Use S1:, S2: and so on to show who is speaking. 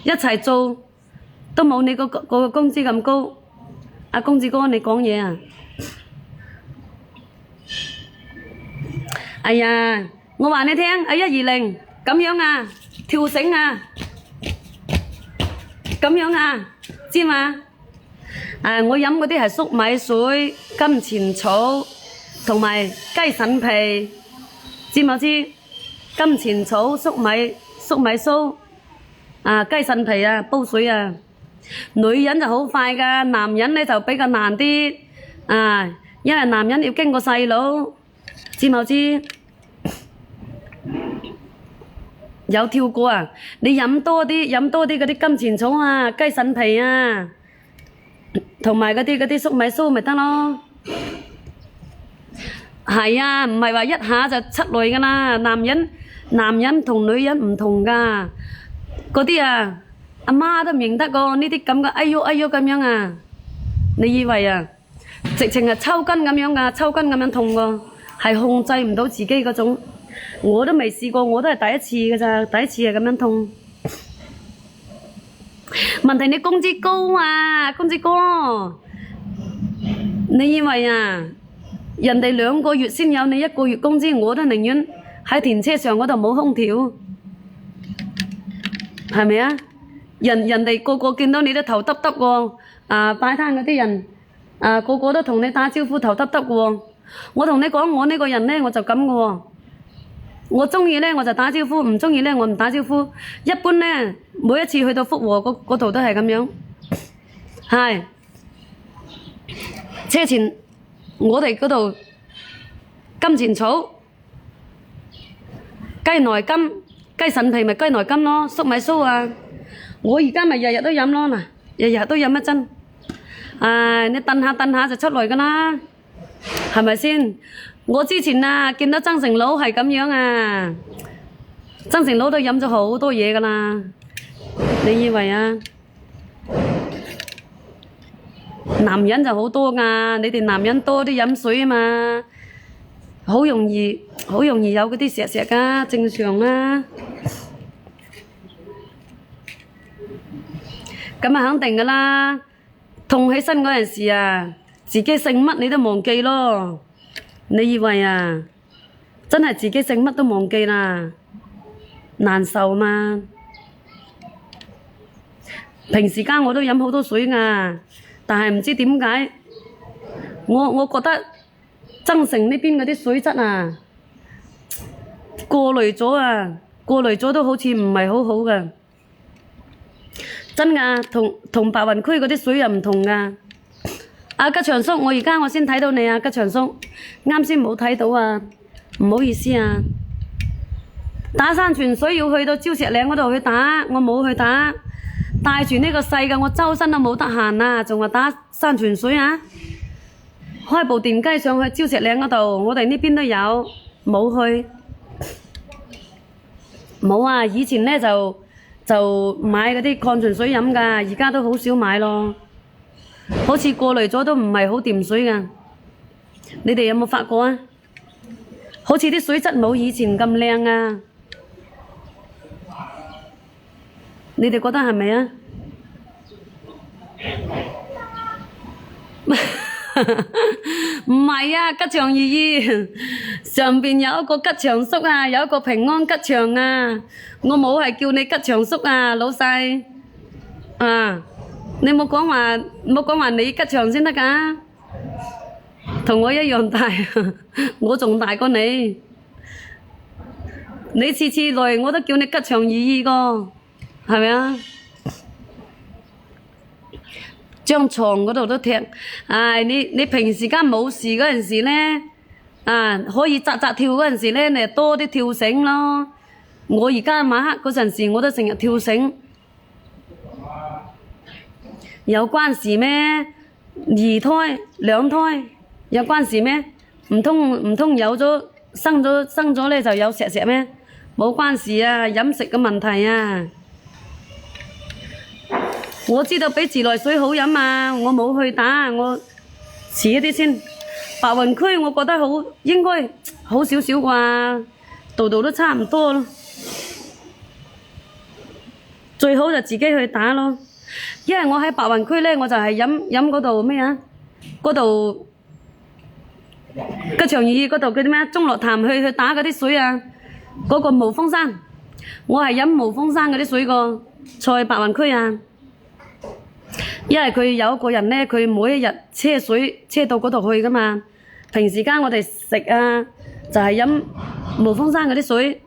S1: 一齊做都冇你個工資咁高。阿公子哥，你講嘢啊！哎呀，我話你聽，阿120咁樣啊，跳繩啊，咁樣啊，知嘛？我飲嗰啲係粟米水、金錢草同埋雞腎皮，知冇知？金錢草、粟米酥雞腎皮啊，煲水啊。女人就好快㗎，男人呢就比較難啲因為男人要經過細佬，知冇知？有跳過啊！你飲多啲嗰啲金錢草啊、雞腎皮啊，同埋嗰啲粟米酥咪得咯。係啊，唔係話一下就出嚟㗎啦。男人同女人唔同㗎，嗰啲啊阿媽都唔認得個呢啲咁嘅哎喲咁樣啊！你以為啊，直情係抽筋咁樣㗎，抽筋咁樣痛喎，係控制唔到自己嗰種。我都未試過，我都係第一次㗎咋，第一次係咁樣痛。問題你工資高啊，公子哥，你以為啊，人哋2個月先有你1個月工資，我都寧願喺電車上嗰度冇空調，係咪啊？人哋個個見到你都頭耷耷喎，擺攤嗰啲人個個都同你打招呼頭耷耷喎。我同你講，我呢個人呢，我就咁嘅喎。我鍾意呢我就打招呼，唔鍾意呢我唔打招呼。一般呢每一次去到福和嗰度都係咁樣，係車前我哋嗰度金錢草、雞內金、雞腎皮咪雞內金咯，粟米酥啊！我而家咪日日都飲咯，嗱，日日都飲一樽。你燉下就出來㗎啦，係咪先？我之前見到曾成佬係咁樣啊，曾成佬都飲咗好多嘢㗎啦。你以為啊？男人就好多㗎，你哋男人多啲飲水啊嘛，好容易有嗰啲石㗎，正常啦。咁肯定㗎啦，痛起身嗰陣時啊，自己姓乜你都忘記咯。你以為啊，真係自己姓乜都忘記啦，難受嘛。平時間我都飲好多水㗎，但係唔知點解，我覺得增城呢邊嗰啲水質啊，過濾咗都好似唔係好好㗎。真㗎，同白雲區嗰啲水又唔同㗎。吉祥叔，我而家先睇到你啊，吉祥叔，啱先冇睇到啊，唔好意思啊。打山泉水要去到礁石嶺嗰度去打，我冇去打，帶住呢個細嘅，我周身都冇得閒啊，仲話打山泉水啊？開部電雞上去礁石嶺嗰度，我哋呢邊都有，冇去，冇啊！以前呢就買嗰啲礦泉水飲㗎，而家都好少買咯。好似過濾咗都唔係好掂水㗎，你哋有冇發覺啊？好似啲水質冇以前咁靚啊！你哋覺得係咪啊？唔係啊，吉祥二上邊有一個吉祥叔啊，有一個平安吉祥啊，我冇係叫你吉祥叔啊，老細你冇講話你吉祥先得㗎，同我一樣大，我仲大過你。你次次嚟我都叫你吉祥二個，係咪啊？張床嗰度都踢，你平時間冇事嗰陣時呢，可以扎跳嗰陣時呢，你就多啲跳繩咯。我而家晚黑嗰陣時我都成日跳繩。有關事咩？2胎2胎有關事咩？唔通有咗生咗咧就有石咩？冇關事啊，飲食嘅問題啊。我知道比自來水好飲啊，我冇去打，我遲一啲先。白雲區我覺得應該好少少啩，度度都差唔多咯。最好就自己去打咯。因為我喺白雲區咧，我就係飲嗰度咩啊？嗰度吉祥義嗰度叫啲咩？中樂潭去打嗰啲水啊！嗰個無風山，我係飲無風山嗰啲水個，在白雲區啊。因為佢有一個人咧，佢每一日車水車到嗰度去噶嘛。平時間我哋食啊，就係飲無風山嗰啲水。